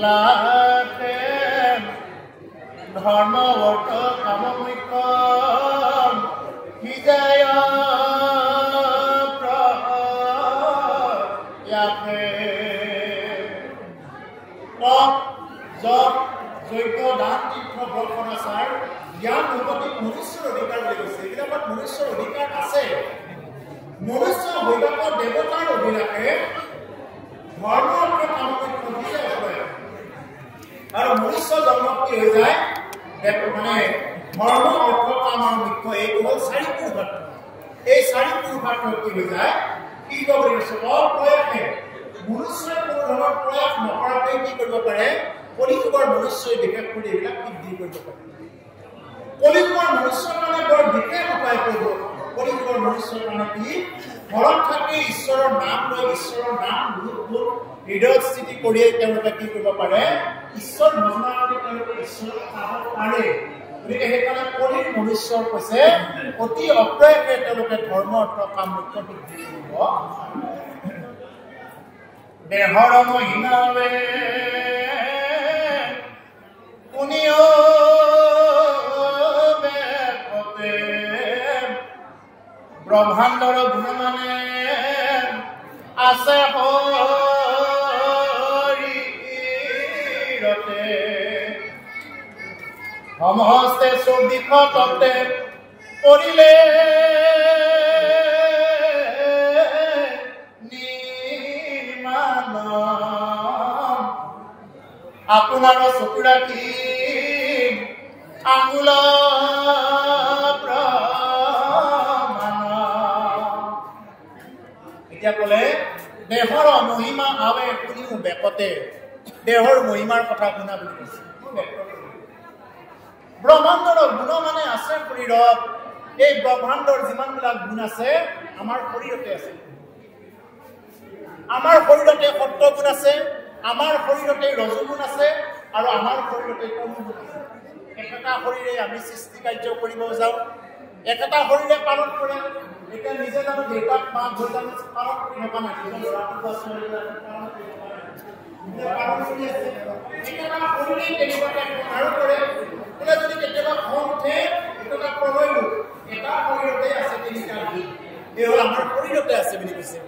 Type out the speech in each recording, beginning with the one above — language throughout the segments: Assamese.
লাখে ধৰ্ম অৰ্থ কাম মুখ্য বিজয় প্ৰয়াসে তপ জপ যজ্ঞ দান তীৰ্থ বৰ্ষণাচাৰ জ্ঞান উন্নতি মনুষ্যৰ অধিকাৰ বুলি কৈছে। এইবিলাকত মনুষ্যৰ অধিকাৰ আছে। মনুষ্য হৈবাকৰ দেৱতাৰ অভিলাষে ধৰ্ম অৰ্থ কাম মুখ্য বিজয় হয়। আৰু মনুষ্য জন্ম কি হৈ যায় মানে ধৰ্ম অৰ্থ কাম আৰু মুখ্য এইটো হ'ল চাৰি পুৰুষাৰ্থ। এই চাৰি পুৰুষাৰ্থ কি হৈ যায় কি কৰিব পাৰিছে অপ্ৰয়াসে মনুষ্যই কোনো ধৰণৰ প্ৰয়াস নকৰাকৈ কি কৰিব পাৰে কলিযুগৰ মনুষ্যই বিশেষ কৰি এইবিলাক সিদ্ধি কৰিব পাৰে। কলিযুগৰ মনুষ্যৰ কাৰণে বৰ বিশেষ উপায় কৰিব। কলিযুগৰ মনুষ্যৰ কাৰণে কি ঘৰত থাকি ঈশ্বৰৰ নাম লৈ ঈশ্বৰৰ নাম গুণ হৃদয়ত স্থিতি কৰিয়ে তেওঁলোকে কি কৰিব পাৰে ঈশ্বৰ ভজনা কৰি তেওঁলোকে ঈশ্বৰক পাব পাৰে। গতিকে সেইকাৰণে কলিৰ মনুষ্যৰ কৈছে অতি অপ্ৰয়াসে তেওঁলোকে ধৰ্ম অৰ্থ কাম মুখ্য বৃদ্ধি কৰিব। দেহৰ মহিমাৱে কোনিও বেকতে ব্ৰহ্মাণ্ডৰ গুণমানে আছে শৰীৰতে সমস্তে চৌদিশতে কৰিলে নিৰ্মাণ আপোনাৰ চকু ৰাখি আঙুল এতিয়া ক'লে দেহৰ মহিমা আৱে কোনেও বেকতে দেহৰ মহিমাৰ কথা শুনা বুলি কৈছে। ব্ৰহ্মাণ্ডৰ গুণ মানে আছে শৰীৰত। এই ব্ৰহ্মাণ্ডৰ যিমানবিলাক গুণ আছে আমাৰ শৰীৰতে আছে। আমাৰ শৰীৰতে সত্য গুণ আছে, আমাৰ শৰীৰতে ৰজগুণ আছে আৰু আমাৰ শৰীৰতে তমগুণ আছে। একেটা শৰীৰে আমি সৃষ্টি কাৰ্য কৰিব যাওঁ, একেটা শৰীৰে পালন কৰে। এতিয়া নিজে জানো দেউতাক মাক হৈ জানো পালন কৰি থকা নাই ল'ৰাটো বোলে যদি কেতিয়াবা খং উঠে এটা প্ৰলয় এটা শৰীৰতে আছে তিনিটা দিন এই হ'ল আমাৰ শৰীৰতে আছে বুলি কৈছে।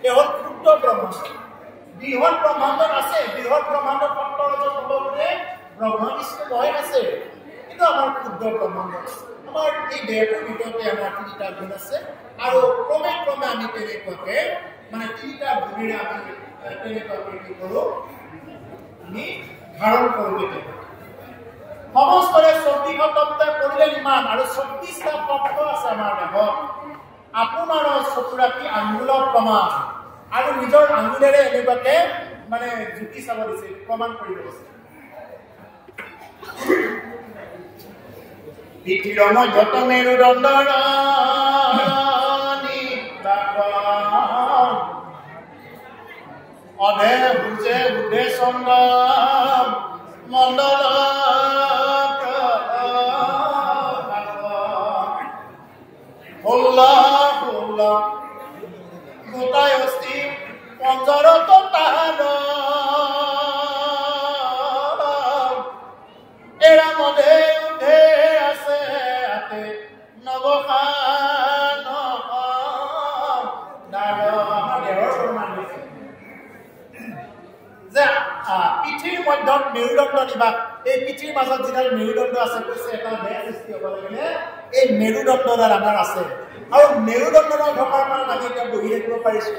এই হ'ল ক্ষুদ্ৰ ব্ৰহ্মাণ্ড। বৃহৎ ব্ৰহ্মাণ্ডত আছে, বৃহৎ ব্ৰহ্মাণ্ডত সপ্তৰজে ব্ৰহ্ম বিষ্ণু মহেশ আছে, কিন্তু আমাৰ ক্ষুদ্ৰ ব্ৰহ্মাণ্ড আমাৰ এই দেহটোৰ ভিতৰতে আমাৰ তিনিটা গুণ আছে আৰু ক্ৰমে ক্ৰমে আমি তেনেকুৱাকে মানে তিনিটা গুণেৰে আমি তেনেকুৱাকে কি কৰোঁ আমি ধাৰণ কৰোঁ। সমস্তৰে ২৪ তত্ত্ব কৰিলে ইমান আৰু ২৪টা তত্ত্ব আছে আমাৰ দেহত। আপোনাৰ চকু ৰাখি আঙুলৰ প্ৰমাণ আৰু নিজৰ আঙুলেৰে এনেকুৱাকে মানে জুতি চাব দিছে, প্ৰমাণ কৰিব দিছে। পৃথিৱীৰ মধ্যত মেৰুদণ্ডৰ অধে সূৰ্যে উদে চন্দ্ৰ মণ্ডল গোটাই অস্থি পঞ্জৰত তাহাৰ এৰা মধে উঠে আছে হাতে নবখান যে পৃথিৱীৰ মধ্যত মেৰুদণ্ড নিবাস। এই পৃথিৱীৰ মাজত যিডাল মেৰুদণ্ড আছে কৈছে এটা দেহ সৃষ্টি হ'ব লাগিলে এই মেৰুদণ্ডডাল আমাৰ আছে আৰু মেৰুদণ্ডডাল থকাৰ কাৰণে আমি এতিয়া বহি থাকিব পাৰিছো।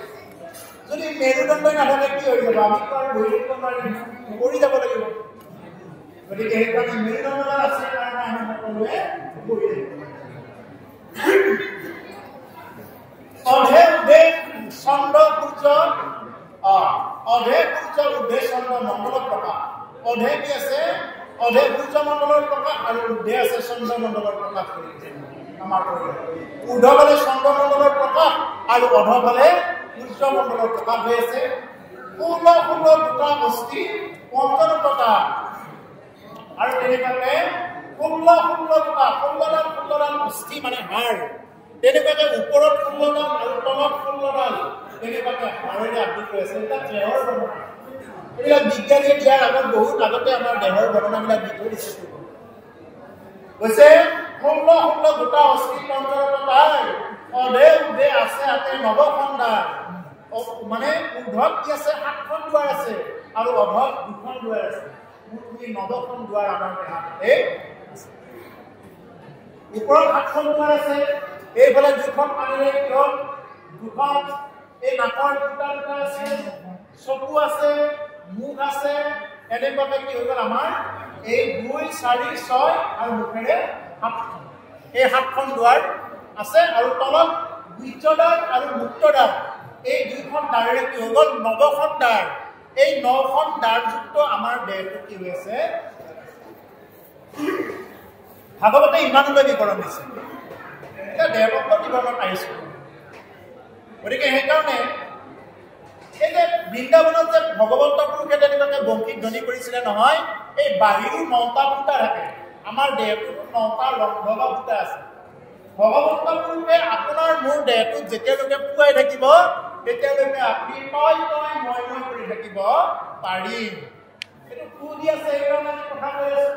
যদি মেৰুদণ্ডই নাথাকে কি হৈ যাব? আমি আৰু বহি থাকিব নোৱাৰিম, মৰি যাব লাগিব। গতিকে সেইকাৰণে মেৰুদণ্ডডাল আছে কাৰণে আমি সকলোৱে বহি থাকিব। অধে উদে চন্দ্ৰ সূৰ্য অধে সূৰ্য উদে চন্দ্ৰ মণ্ডল প্ৰকাশ। অধে কি আছে? অধে সূৰ্য মণ্ডলৰ প্ৰকাশ আৰু উদে আছে চন্দ্ৰ মণ্ডলৰ প্ৰকাশ কৰিছে আমাৰ উৰ্ধফালে চন্দ্ৰ মণ্ডলৰ প্ৰকাশ আৰু অধফালে সূৰ্য মণ্ডলৰ প্ৰকাশ হৈ আছে। ১৬ দুটা অস্থি ৫৫টা আৰু তেনেকুৱাকে ১৬ দুটা ১৬ডাল অস্থি মানে হাড়, তেনেকুৱাকে ওপৰত ১৬ডাল আৰু তলত ১৬ডাল কেনেবাকে হাড়েৰে আবৃত হৈ আছে এটা দেহৰ বৰ্ণনা এইবিলাক বিজ্ঞানীয়ে দিয়াৰ আগত বহুত আগতে আমাৰ দেহৰ বৰ্ণনাবিলাক দি থৈ দিছে কৈছে 16 গোটা অস্থি অন্তৰতাই অধে আছে আতে নৱখণ্ডা মানে উদ্ধত কি আছে 7খন দুৱাৰ আছে আৰু অধত 2খন দুৱাৰ আছে মুঠি 9খন দুৱাৰ আমাৰ দেহাত এই ওপৰত 7খন দুৱাৰ আছে এইফালে 2খন পানীৰে কিয় 2খন এই নাকৰ দুটা আছে চকু আছে মুখ আছে এনেকুৱাকে কি হৈ গ'ল আমাৰ এই 2 4 6 আৰু মুখেৰে 7খন এই 7খন দুৱাৰ আছে আৰু তলত বীৰ্যদ্বাৰ আৰু মুক্তদ্বাৰ এই 2খন দ্বাৰেৰে কি হৈ গ'ল 9খন দ্বাৰ এই 9খন দ্বাৰযুক্ত আমাৰ দেহটো কি হৈ আছে ভাগৱতে ইমানলৈ বিৱৰণ দিছে এটা দেহতত্ব বিৱৰণত আহিছে গতিকে সেইকাৰণে এই যে বৃন্দাবনত যে ভগৱন্ত পুৰুষে তেনেকুৱাকে বংশী ধ্বনি কৰিছিলে নহয় এই বাহিৰো 9টা ফুটা থাকে আমাৰ দেহটোতো 9টা ৰন্ধ বা ফুটা আছে ভগৱন্ত পুৰুষে আপোনাৰ মোৰ দেহটোত যেতিয়ালৈকে পুৱাই থাকিব তেতিয়ালৈকে আপুনি তই মই কৰি থাকিব পাৰিম এইটো পু দি আছে এইকাৰণে আমি কথা কৈ আছো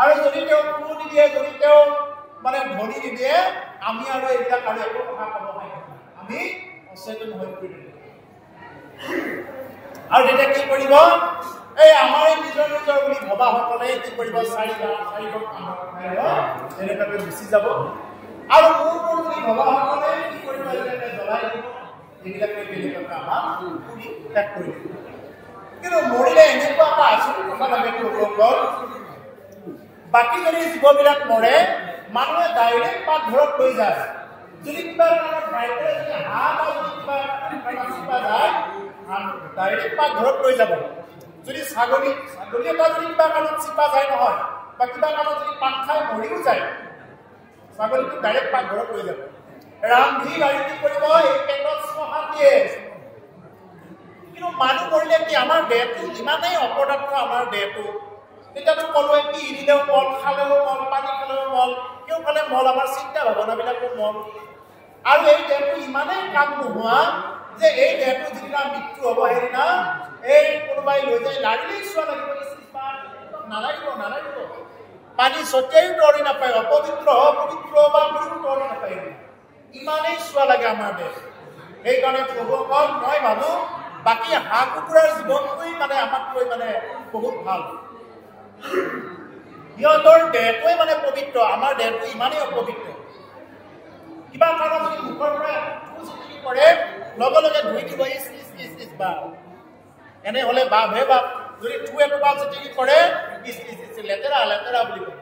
আৰু যদি তেওঁ পু নিদিয়ে যদি তেওঁ মানে ধ্বনি নিদিয়ে আমি আৰু এইবিলাক আৰু একো কথা ক'ব নোৱাৰিম আমি অচেতন হৈ পৰিম আৰু তেতিয়া কি কৰিব এই আমাৰ নিজৰ বুলি ভবাসকলে কি কৰিব 4 এনেকুৱাকৈ গুচি যাব আৰু মোৰ বুলি ভবাসকলে কি কৰিব এনেকৈ জ্বলাই দিব এইবিলাকে কেনেকুৱাকৈ আমাক ত্যাগ কৰি দিব কিন্তু মৰিলে এনেকুৱা এটা আচৰিত কথা লাগে লোকসকল বাকী যদি জীৱবিলাক মৰে মানুহে ডাইৰেক্ট পাকঘৰত লৈ যায় যদি কিবা ডাইৰেক্ট যায় ডাইৰেক্ট পাকঘৰত লৈ যাব যদি ছাগলী এটা যদি কিবা কাৰণত চিপা যায় নহয় বা কিবা কাৰণত যদি পাত খাই মৰিও যায় ছাগলীটো ডাইৰেক্ট পাকঘৰত লৈ যাব ৰান্ধি গাড়ী কি কৰিব এই পেটত শ্মশান দিয়ে কিন্তু মানুহ মৰিলে কি আমাৰ দেহটো ইমানেই অপদাৰ্থ আমাৰ দেহটো তেতিয়াতো ক'লোৱে কি দিলেও মল খালেও মল পানী খালেও মল কেওফালে মল আমাৰ চিন্তা ভাৱনাবিলাকো মল আৰু এই দেহটো ইমানেই কাম নোহোৱা যে এই দেহটো যিদিনা মৃত্যু হ'ব সেইদিনা এই কোনোবাই লৈ যায় লাৰিলেই চোৱা লাগিব নালাগিব পানী ছটিয়াইও দৌৰি নাপায় অপবিত্ৰ পবিত্ৰ বা দৌৰি নাপায় ইমানেই চোৱা লাগে আমাৰ দেহ সেইকাৰণে প্ৰভুসকল মই ভাবোঁ বাকী হাঁহ কুকুৰাৰ জীৱনটোৱেই মানে আমাতকৈ মানে বহুত ভাল সিহঁতৰ দেহটোৱে মানে পবিত্ৰ আমাৰ দেহটো ইমানেই অপবিত্ৰ কিবা কাৰণত যদি মুখৰ পৰা কৰে লগে লগে ধুই দিব বা এনে হ'লে বাপহে বাপ যদি থু এটোপা যদি কৰে লেতেৰা বুলি কয়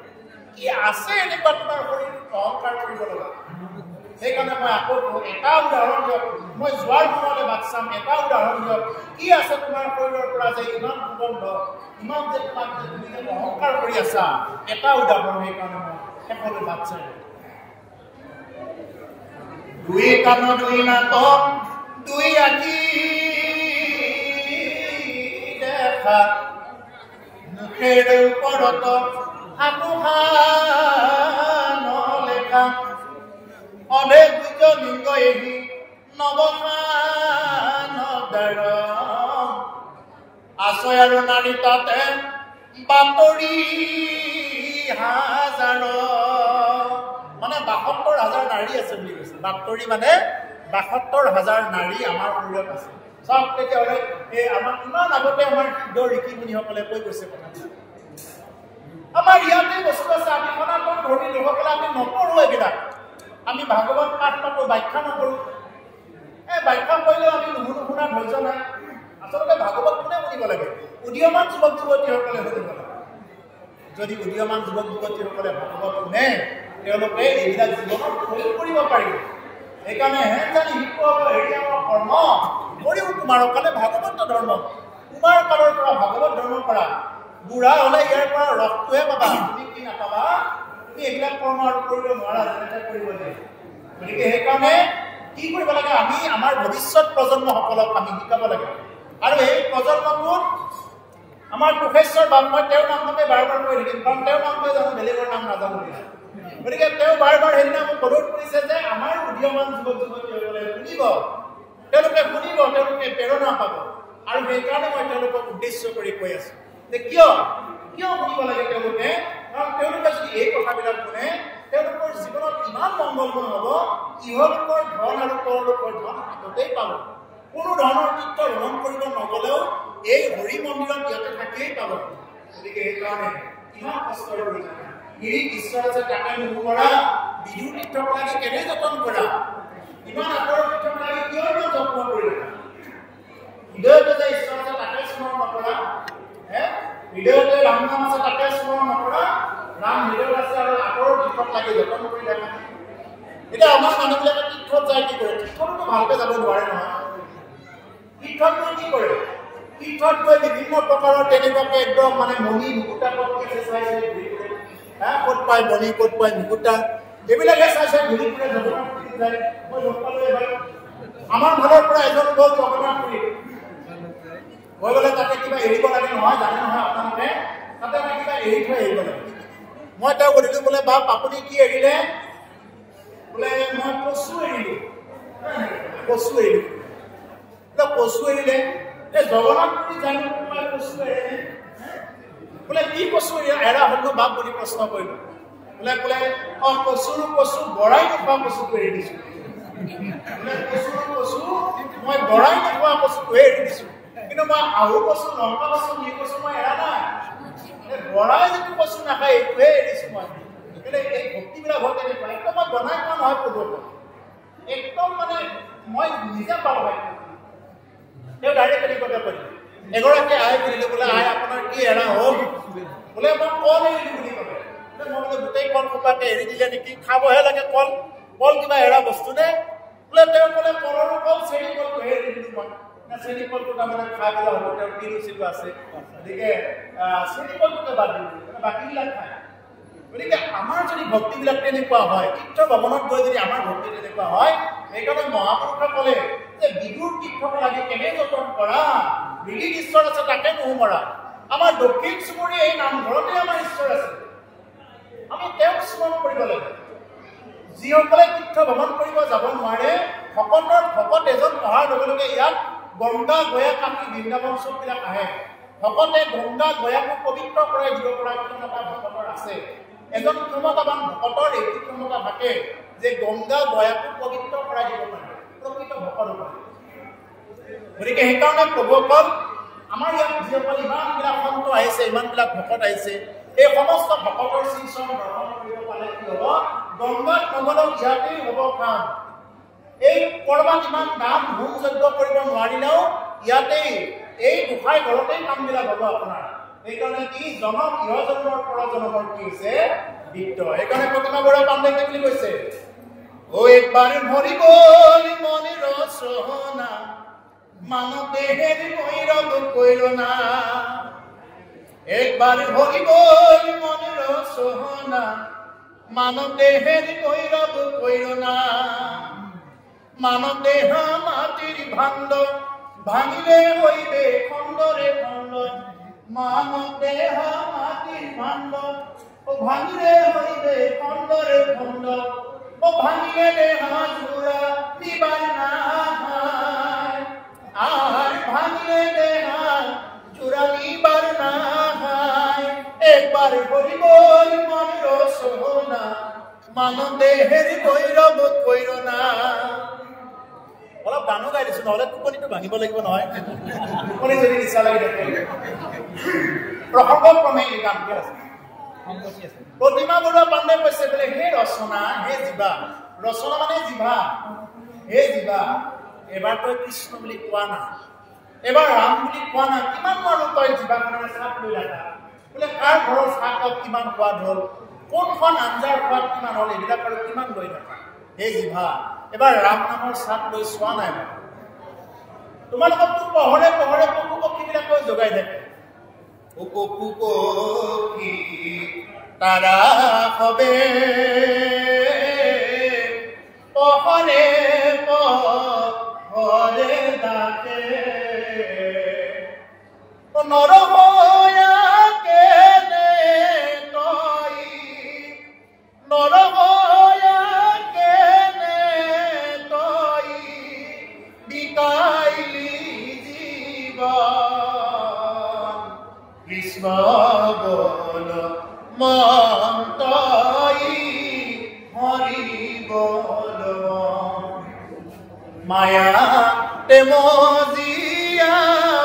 কি আছে এনেকুৱা তোমাৰ শৰীৰটোত অহংকাৰ কৰিব লগা সেইকাৰণে মই আকৌ এটা উদাহৰণ দিয়ক মই যোৱাৰ সময়লৈ বাট চাম এটা উদাহৰণ দিয়ক কি আছে তোমাৰ শৰীৰৰ পৰা যে ইমান সুগন্ধ ইমান যে তোমাক যে তুমি যে অহংকাৰ কৰি আছা এটা উদাহৰণ সেইকাৰণে মই শেষলৈ বাট চাম দুই কাণ দুই নাটক দুই আঁকি দেখা মুখেৰে ওপৰত লেখা অনেক লিংগ এহি নৱসানদাৰ আছয় আৰু নাৰী তাতে বাতৰি হাজাৰ মানে ৭২,০০০ নাৰী আছে বুলি কৈছে বাতৰি মানে ৭২,০০০ নাৰী আমাৰ শৰীৰত আছে চব তেতিয়াহ'লে এই আমাৰ ইমান আগতে আমাৰ সিদ্ধ ঋষি মুনিসকলে কৈ গৈছে কথা আমাৰ ইয়াতে বস্তু আছে আমি সনাতন ধৰ্মী লোকসকলে আমি নপঢ়ো এইবিলাক আমি ভাগৱত পাঠ নকৰোঁ ব্যাখ্যা নকৰোঁ এই ব্যাখ্যা কৰিলেও আমি নুশুনা ধৈৰ্য নাই আচলতে ভাগৱত কোনে শুনিব লাগে উদীয়মান যুৱক যুৱতীসকলে শুনিব লাগে যদি উদীয়মান যুৱক যুৱতীসকলে ভাগৱত শুনে তেওঁলোকে এইবিলাক জীৱনত প্ৰয়োগ কৰিব পাৰিব সেইকাৰণে হেৰি শিকোৱা হেৰি আমাৰ কৰ্ম কৰিও তোমাৰ কাৰণে ভাগৱত ধৰ্ম তোমাৰ কালৰ পৰা ভাগৱত ধৰ্ম কৰা বুঢ়া হ'লে ইয়াৰ পৰা ৰসটোহে পাবা তুমি কি নাপাবা তুমি এইবিলাক কৰ্ম আৰু কৰিব নোৱাৰা যেনেকৈ কৰিব লাগে গতিকে সেইকাৰণে কি কৰিব লাগে আমি আমাৰ ভৱিষ্যত প্ৰজন্মসকলক আমি শিকাব লাগে আৰু এই প্ৰজন্মটোত আমাৰ কোষেশ্বৰ বাপ মই তেওঁৰ নামতে বাৰ বাৰ কৈ থাকিম কাৰণ তেওঁৰ নামটোৱে জানো বেলেগৰ নাম নাজানো গতিকে তেওঁ বাৰ বাৰ সেইদিনা মোক অনুৰোধ কৰিছে যে আমাৰ উদীয়মান যুৱক যুৱতীসকলে শুনিব তেওঁলোকে শুনিব, তেওঁলোকে প্ৰেৰণা পাব। আৰু সেইকাৰণে মই তেওঁলোকক উদ্দেশ্য কৰি কৈ আছো যে কিয় শুনিব লাগে তেওঁলোকে, কাৰণ তেওঁলোকে যদি এই কথাবিলাক শুনে তেওঁলোকৰ জীৱনত ইমান মংগলময় হ'ব, ইহলোকৰ ধন আৰু পৰলোকৰ ধন হাততেই পাব। কোনো ধৰণৰ তীৰ্থ ভ্ৰমণ কৰিব নগলেও এই হৰি মন্দিৰত ইয়াতে থাকিয়েই পাব। গতিকে সেইকাৰণে ইমান কষ্ট কৰি গিৰিক ঈশ্বৰ আছে তাকে নুমৰা, বিদুৰ তীৰ্থক লাগি কেনে যতন কৰা, ইমান আদৰৰ তীৰ্থক লাগি কিয় ইমান যত্ন কৰিলা? হৃদয়তে যে ঈশ্বৰ আছে তাকে স্মৰণ নকৰা, হৃদয়তে ৰাম নাম আছে তাকে স্মৰণ নকৰা, ৰাম হৃদয়ত আছে আৰু আদৰৰ তীৰ্থক লাগি যতন কৰি দেখা। এতিয়া আমাৰ মানুহবিলাকে তীৰ্থত যায় কি কৰে? তীৰ্থতো ভালকে যাব নোৱাৰে নহয়। তীৰ্থত গৈ কি কৰে? তীৰ্থত গৈ বিভিন্ন প্ৰকাৰৰ তেনেকুৱাকে একদম মানে মণি মুকুতা ক'ত পায় মণি, ক'ত পায় মুকুতা, এইবিলাকে চাই ঘূৰি ফুৰে জগন্নাথ পুৰীত যায়। মই লগ পালো এবাৰ, আমাৰ ঘৰৰ পৰা এজন গ'ল জগন্নাথ পুৰীত। গৈ গ'লে তাতে কিবা এৰিব লাগে নহয়, জানে নহয় আপোনালোকে, তাতে মই কিবা এৰি থৈ এৰিব লাগে। মই তেওঁক সুধিলো, বোলে বাপ আপুনি কি এৰিলে? বোলে মই কচু এৰিলো। কচু এৰিলো। কচু এৰিলে? এই জগন্নাথ পুৰী যায় কচু এৰিলে? বোলে কি কচু এৰা হলো বাপ বুলি প্ৰশ্ন কৰিলো। বোলে কচু বৰাই নোখোৱা কচুটো এৰি দিছো। কচু মই বৰাই নোখোৱা কচুটোহে এৰি দিছো, কিন্তু মই আহু কচু, লংকা কচু, নি কচু মই এৰা নাই। বৰাই যিটো কচু নাখায় এইটোহে এৰিছো মই। কিন্তু এই ভক্তিবিলাক হয় তেনেকুৱা, একদম মই বনাই পোৱা নহয় পূৰ্বৰ, একদম মানে মই নিজে পাব লাগে। তেওঁ ডাইৰেক্ট তেনেকুৱাকে কৰিলে। এগৰাকী আই বুলিলে, বোলে আই আপোনাৰ কি এৰা হ'ল? বোলে মই কল এৰিলো বুলি ক'লে। মই বোলে গোটেই কল কোপাকে এৰি দিলে নেকি? খাবহে লাগে কল, কল কিবা এৰা বস্তু নে? বোলে তেওঁ ক'লে কলৰো কল, চেনি কলটোহে এৰি দিলো মই। চেনি কলটো তাৰমানে খাই পেলাই হ'ব, তেওঁৰ কিলো চিলো আছে, গতিকে চেনি কলটোকে বাদ দিলো, বাকীবিলাক খায়। গতিকে আমাৰ যদি ভক্তিবিলাক তেনেকুৱা হয়, তীৰ্থ ভ্ৰমণত গৈ যদি আমাৰ ভক্তি তেনেকুৱা হয়, সেইকাৰণে মহাপুৰুষসকলে যে বিদুৰ তীৰ্থক লাগি কেনে যতন কৰা, বিদিত ঈশ্বৰ আছে তাকে নুমৰা। আমাৰ দক্ষিণ চুবুৰী এই নামঘৰতে আমাৰ ঈশ্বৰ আছে, আমি তেওঁক স্মৰণ কৰিব লাগে। যিসকলে তীৰ্থ ভ্ৰমণ কৰিব যাব নোৱাৰে, ভকতৰ ভকত এজন অহাৰ লগে লগে ইয়াত গংগা গয়া কাকি বৃন্দাবন চববিলাক আহে। ভকতে গংগা গয়াকো পবিত্ৰ কৰাই দিব পৰা ক্ষমতা ভকতৰ আছে। এজন ক্ষমতাবান ভকতৰ এইটো ক্ষমতা থাকে যে গংগা গয়াকো পবিত্ৰ কৰাই দিব পাৰে, প্ৰকৃত ভকত হ'ব। গতিকে সেইকাৰণে প্ৰভুসকল আমাৰ ইয়াত যিসকল ইমানবিলাক সন্ত আহিছে, ইমানবিলাক ভকত আহিছে, এই সমস্ত ভকতৰ শ্ৰীচৰণ দৰ্শন কৰিব পালে কি হ'ব? গংগাত নগলেও ইয়াতেই হ'ব কাম। এই কৰবাত ইমান দান হোম যজ্ঞ কৰিব নোৱাৰিলেও ইয়াতেই এই গোসাঁই ঘৰতেই কামবিলাক হ'ব আপোনাৰ। সেইকাৰণে কি জনম ইহজন্মৰ পৰা জনমৰ কি হৈছে বিত্ত। সেইকাৰণে প্ৰতিমা বৰুৱা পাণ্ডে কি বুলি কৈছে? ও একবাৰ মৰি গ'ল মনিৰ চহনা, মানতে হেৰি গৈৰব কৈৰ না। একবাৰ মৰি গ'ল মনিৰ চহনা, মানতে হেৰি গৈৰব কৈৰ না। মানতে মাটিৰ ভাণ্ড, ভাঙিলে হইবে খণ্ডরে খণ্ড। মানতে মাটির ভাণ্ড, ও ভাঙিলে হইবে খণ্ডরে খণ্ড। ও ভাঙিলে দেহা জোড়া নিবার না, আর ভাঙিলে দেহা জোড়া নিবার না। একবার হরি বল মনের সোহনা, মানব দেহের গৈরব কৈর না। অলপ গানো গাই দিছো, নহলে টোপনিটো ভাঙিব লাগিব নহয়। টোপনি যদি নিচা লাগি থাকে প্ৰসংগক্ৰমে এই গানটো আছে। প্ৰতিমা বৰুৱা পাণ্ডে কৈছে বোলে, হে ৰচনা, হে জিভা। ৰচনা মানে জিভা। হে জিভা, এবাৰ তই কৃষ্ণ বুলি কোৱা না, এবাৰ ৰাম বুলি কোৱা না। কিমান মানুহ তই জিভাখনেৰে চাপ লৈ লাগা? বোলে কাৰ ঘৰৰ চাহ কাপ কিমান সোৱাদ হ'ল, কোনখন আঞ্জাৰ সোৱাদ কিমান হ'ল, এইবিলাক আৰু কিমান লৈ থাকা। হে জিভা, এবাৰ ৰাম নামৰ চাপ লৈ চোৱা নাই। তোমালোকতো পহৰে পহৰে পশু পক্ষীবিলাকে জগাই থাকে। পশু পক্ষী তাৰা হবে, পহৰে পহৰে ডাকে। নৰহয়াকে তই, নৰহয়াকে তই বিকা কৃষ্ণ বল মন তই হরি বল মায়া তেমজিয়া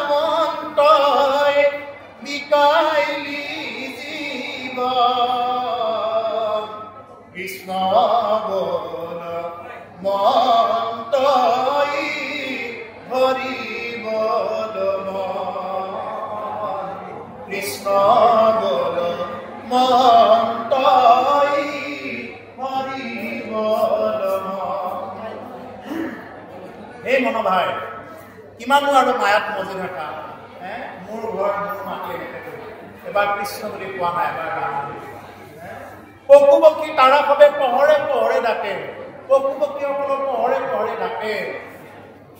মন তই বিকাইলি জীব কৃষ্ণ বল মন তই হৰি বল কৃষ্ণ বল মন তই হৰি বল হে মন ভাই কিমানো আৰু মায়াত মজি থাকা মোৰ ঘৰ মোৰ মাটি এবাৰ কৃষ্ণ বুলি কোৱা নাই এবাৰ পশু পক্ষী তাৰা ভাৱে পোহৰে পোহৰে ডাকে পশু পক্ষীসকলৰ পোহৰে পোহৰে ডাকে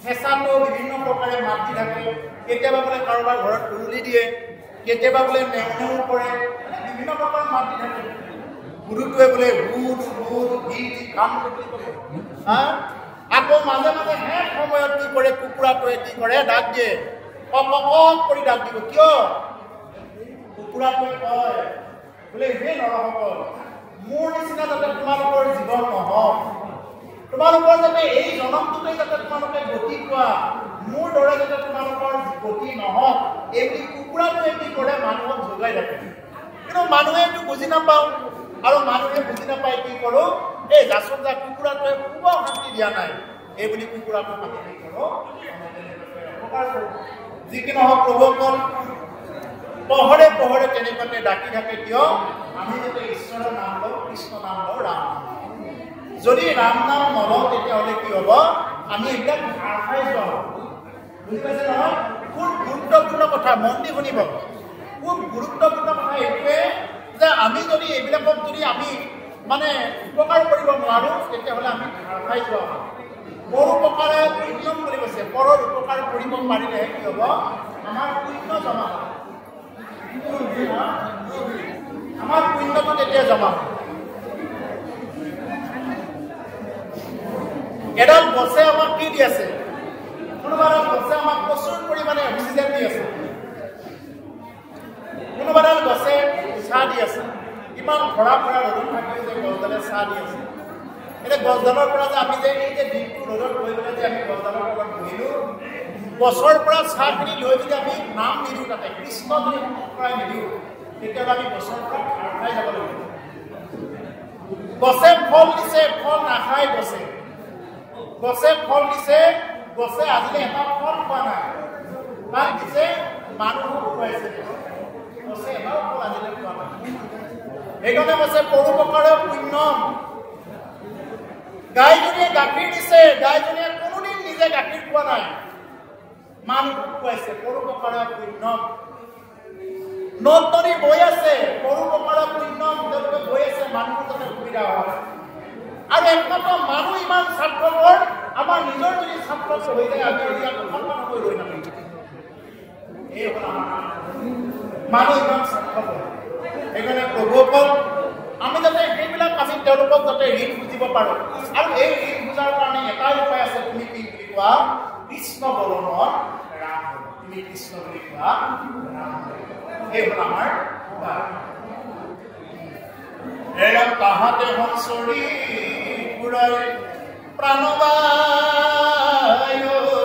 হেঁচাটো বিভিন্ন প্ৰকাৰে মাত দি থাকে কেতিয়াবা বোলে কাৰোবাৰ ঘৰত উৰুলি দিয়ে কেতিয়াবা বোলে নেও নেও কৰে বিভিন্ন প্ৰকাৰে মাত দি থাকে গুৰুটোৱে বোলে ভূত ভূত গীত কাম বুলি ক'ব আকৌ মাজে মাজে শেষ সময়ত কি কৰে কুকুৰাটোৱে কি কৰে ডাক দিয়ে কক কৰি ডাক দিব কিয় কুকুৰাটোৱে কয় বোলে হে নৰসকল মোৰ নিচিনা যাতে তোমালোকৰ জীৱন নহওক তোমালোকৰ যাতে এই জনমটোতে যাতে তোমালোকে গতি পোৱা মোৰ দৰে যাতে তোমালোকৰ গতি নহওক এই কুকুৰাটোৱে কি কৰে মানুহক যোগাই ৰাখে কিন্তু মানুহে এইটো বুজি নাপাওঁ আৰু মানুহে বুজি নাপায় কি কৰোঁ এই যাচোন যা কুকুৰাটোৱে খুব শান্তি দিয়া নাই এই বুলি কুকুৰাটো আমি কি কৰোঁ যি কি নহওক প্ৰভুসকল পোহৰে পোহৰে তেনেকুৱাকে ডাকি থাকে কিয় আমি যাতে ঈশ্বৰৰ নাম লওঁ কৃষ্ণ নাম লওঁ ৰাম যদি ৰাম নাম নলওঁ তেতিয়াহ'লে কি হ'ব আমি এইবিলাক ভাৰ খাই যাওঁ বুজি পাইছে নহয় খুব গুৰুত্বপূৰ্ণ কথা মন দি শুনিব খুব গুৰুত্বপূৰ্ণ কথা এইটোৱে যে আমি যদি এইবিলাকক যদি আমি মানে উপকাৰ কৰিব নোৱাৰোঁ তেতিয়াহ'লে আমি ভাৰ খাই যোৱা পৰ উপকাৰে পুণ্যম বুলি কৈছে পৰৰ উপকাৰ কৰিব পাৰিলে কি হ'ব আমাৰ পুণ্য জমা হ'ব আমাৰ পুণ্যটো তেতিয়া জমা হ'ব এডাল গছে আমাক কি দি আছে কোনোবা এডাল গছে আমাক প্ৰচুৰ পৰিমাণে অক্সিজেন দি আছে কোনোবা এডাল গছে ছাঁ দি আছে ইমান ভৰা ভৰা ৰ'দত থাকিলে যে গছডালে ছাঁ দি আছে এতিয়া গছডালৰ পৰা যে আমি যে এই যে দিনটো ৰ'দত গৈ পেলাই যে আমি গছডালৰ লগত বহিলোঁ গছৰ পৰা ছাঁখিনি লৈ যদি আমি নাম নিদিওঁ তাতে কৃষ্ণ যদি পৰাই নিদিওঁ তেতিয়াহ'লে আমি গছৰ পৰা খাৰ খাই যাব লাগিব গছে ফল দিছে ফল নাখায় গছে গছে ফল দিছে গছে আজিলৈ এটা ফল খোৱা নাই তাক দিছে মানুহক খুৱাইছে গছে এটাও ফল আজিলৈ খোৱা নাই সেইকাৰণে কৈছে পৰোপকাৰে পুণ্যম গাইজনীয়ে গাখীৰ দিছে গাইজনীয়ে কোনোদিন নিজে গাখীৰ খোৱা নাই মানুহক খুৱাইছে পৰোপকাৰে পুণ্যম নদ নদী বৈ আছে পৰোপকাৰে পুণ্যম তেওঁলোকে বৈ আছে মানুহৰ যাতে সুবিধা হয় আৰু একমাত্ৰ মানুহ ইমান স্বাৰ্থপৰ আমাৰ নিজৰ যদি স্বাৰ্থ হৈ যায় আমি ইয়াত সন্মান হৈ ৰৈ নাথাকিম এই হ'ল আমাৰ মানুহ ইমান স্বাৰ্থপৰ সেইকাৰণে প্ৰভুসকল আমি যাতে সেইবিলাক আমি তেওঁলোকক যাতে ঋণ বুজিব পাৰোঁ আৰু এই ঋণ বুজাৰ কাৰণে এটাই উপায় আছে তুমি কি বুলি কোৱা কৃষ্ণ বলনত ৰাম তুমি কৃষ্ণ বুলি কোৱা ৰাম এই হ'ল আমাৰ এৰম তাহাতে হংসৰি পুৰাই প্ৰাণবায়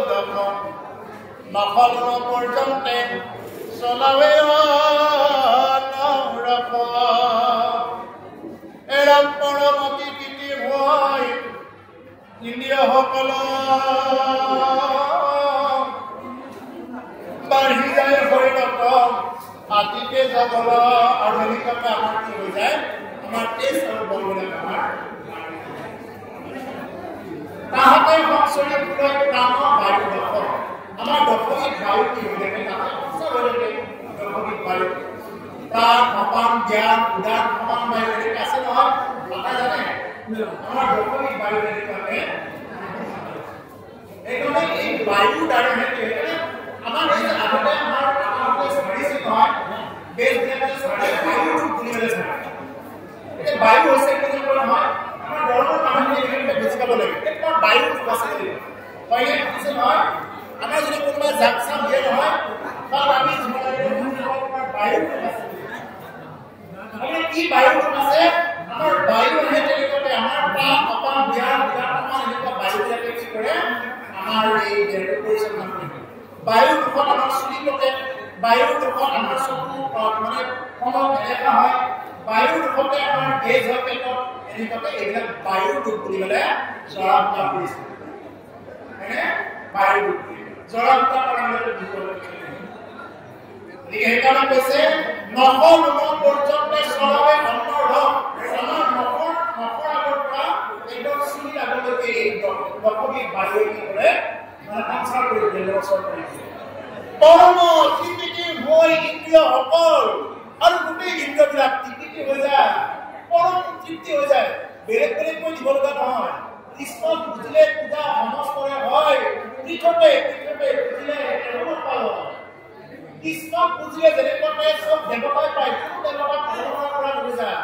দখন নখলন পৰ্যন্তে চলাৱে নৰখ এৰম পৰমতি তিথি ভয় ইন্দ্ৰিয়সকল বাঢ়ি যায় ভৈৰৱ আতিকে যাবল আৰু হেৰিকাৰণে আমাৰ কি হৈ যায় আমাৰ তেজ আৰু বলবিলাক আমাৰ তাহাতে সংসৰি পুৰাই প্ৰাণ বায়ু দখল আমাৰ দশমিক বায়ু কি হৈ থাকে তাতে সঁচা হৈ থাকে দশমিক বায়ু প্ৰাণ অপান জ্ঞান উদান সমান বায়ু এনেকৈ আছে নহয় কথা জানে আমাৰ দশমিক বায়ু এনেকুৱাকে এইকাৰণে এই বায়ুৰ দ্বাৰা আমাৰ এই আগতে আমাৰ স্মৰিছিল নহয় বেছবিলাকে বায়ুটো বুলিবলৈ চায় এতিয়া বায়ু হৈছে বুলি কয় নহয় আমাৰ ধৰ্মৰ মানুহখিনি বুজি পাব লাগে বায়ু আছে হয়নে আছে নহয় আমাৰ যদি কোনোবা জাক চাম দিয়ে নহয় তাত আমি বায়ু কি বায়ু আছে আমাৰ বায়ু আহে তেনেকৈ আমাৰ প্ৰাণ অপান বিয়াৰ আমাৰ এনেকুৱা বায়ুবিলাকে কি কৰে আমাৰ এই দেহটো পৰিচালনা কৰে বায়ুৰ দুখত আমাৰ চুলি পকে বায়ুৰ দুখত আমাৰ চকু মানে কমত দেখা হয় বায়ুৰ দুখতে আমাৰ গেছ হয় পেটত এনেকুৱাকে এইবিলাক বায়ুৰ দুখ বুলি ক'লে জৰা ফুকা কৰিছে বায়ুৰ দুখ জৰা ফুকা কাৰণে সেইকাৰণে কৈছে নখৰ পৰ্যন্ত চলাবে অন্নৰ ৰস আমাৰ নখৰ আগৰ পৰা একদম চুলিৰ আগলৈকে এই নখৰ বায়ুৱে কি কৰে মানে সংসাৰ কৰি দিয়ে অচৰ কৰি দিয়ে পৰম তৃপ্তি হৈ ইন্দ্ৰিয়সকল আৰু গোটেই ইন্দ্ৰিয়বিলাক তৃপ্তি হৈ যায় পৰম তৃপ্তি হৈ যায় বেলেগ বেলেগ কৈ দিব লগা নহয় কৃষ্ণক বুজিলে পূজা সমস্তৰে হয় পৃথকে বুজিলে কৃষ্ণক বুজিলে যেনেকৈ চব দেৱতাই পায় দেৱতাক ভগৱানৰ পৰা হৈ যায়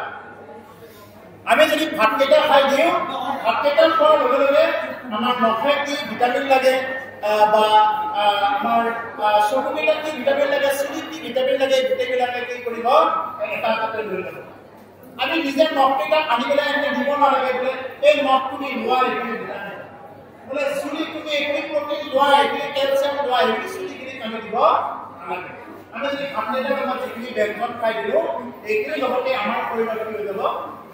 আমি যদি ভাতকেইটা খাই দিওঁ ভাতকেইটা খোৱাৰ লগে লগে আমাৰ নখে কি ভিটামিন লাগে বা আমাৰ চকুকেইটাত কি ভিটামিন লাগে চুলিত কি ভিটামিন লাগে গোটেইবিলাকে কি কৰিব এটা এটাকে লৈ ল'ব আমি নিজে নখকেইটাক আনি পেলাই এনেকৈ দিব নালাগে বোলে এই নখ তুমি লোৱা এইখিনি ভিটামিন বোলে চুলি তুমি এইখিনি প্ৰটিন লোৱা এইখিনি কেলচিয়াম লোৱা এইখিনি চুলিখিনি আমি দিব নালাগে আমি যদি ভাতকেইটা আমাৰ যিখিনি ব্যঞ্জন খাই দিলোঁ এইখিনি লগতে আমাৰ শৰীৰত কি হৈ যাব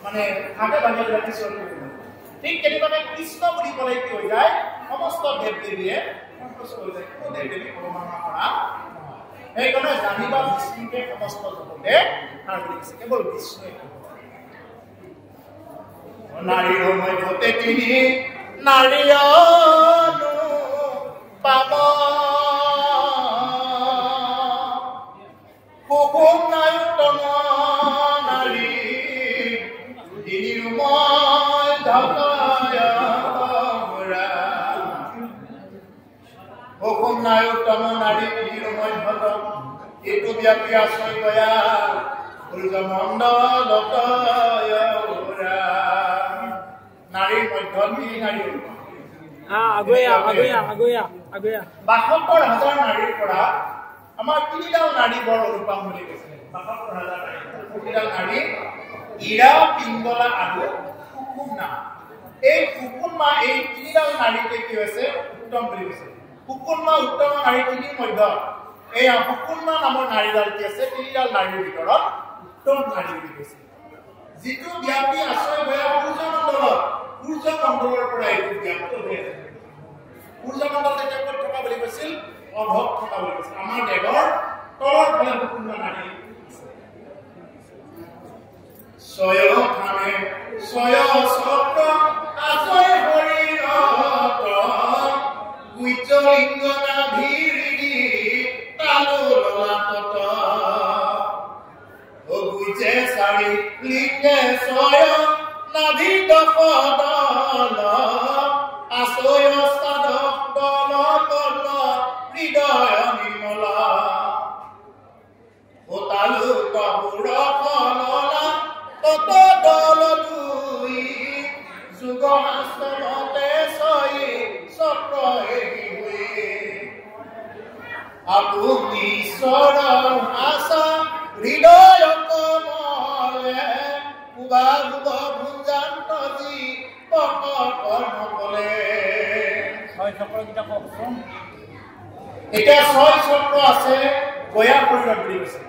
মানে ভাগে ভাগে ৰাখি চলি ঠিক তেনেকুৱাকে কৃষ্ণ বুলি ক'লে কি হৈ যায় সমস্ত দেৱ দেৱীয়ে সন্তুষ্ট হৈ যায় কোনো দেৱ দেৱী অনুমানৰ পৰা সেইকাৰণে জানিবা বিষ্ণুকে সমস্ত জগতে সাৰ বুলি কৈছে কেৱল বিষ্ণুৱে নাৰীৰ মধ্যতে তিনি নাৰীয়নো পাব সুখম নায়ুতম নাৰী নিৰুময় ধতয়ৰা সুখম নায়ুতম নাৰী নিৰুময় ধত এইটো ব্যাপী আশ্ৰয় গয়া সূৰ্যমণ্ডলতয়ৰা নাৰীৰ মধ্যমী নাৰী ৭২,০০০ নাৰীৰ পৰা আমাৰ তিনিডাল নাৰী বৰ অনুপম বুলি কৈছে ৭২,০০০ নাৰী প্ৰতিডাল নাৰী ইৰা পিংগলা আৰু কুকুমা এই কুকুমা এই তিনিডাল নাৰীকে কি হৈছে উত্তম বুলি কৈছে কুকুমা উত্তম নাৰী তিনিৰ মধ্যত এই কুকুমা নামৰ নাৰীডাল কি আছে তিনিডাল নাৰীৰ ভিতৰত উত্তম নাৰী বুলি কৈছে যিটো ব্যাপী আশ্ৰয় গয়া সূৰ্যমণ্ডলৰ পৰা এইটো ব্যাপ্ত হৈ আছে সূৰ্যমণ্ডল এতিয়া ক'ত থকা বুলি কৈছিল অধক থকা বুলি কৈছিল আমাৰ দেহৰ তলৰ ফালে কুকুমা নাৰী ছয় থানে ছয় চক্ৰ আছয় শৰীৰত গুজ্জ লিংগনা ভিৰিদি তালু ললাটত ও গুজ্জে চাৰি লিংগে ছয় নাভি দপদল আছয় সাধক দল কৰ্ণ হৃদয় নিৰ্মলা ও তালু কপুৰ কললা তত দল দুই যুগ আশ্ৰমতে ছয় চক্ৰ আপুনি ঈশ্বৰ আশা হৃদয় কমলে উবাগুব ভুঞ্জান্ত যি কৰ্ম কলে ছয় চক্ৰকেইটা কওকচোন এতিয়া ছয় চক্ৰ আছে গয়া শৰীৰত বুলি কৈছে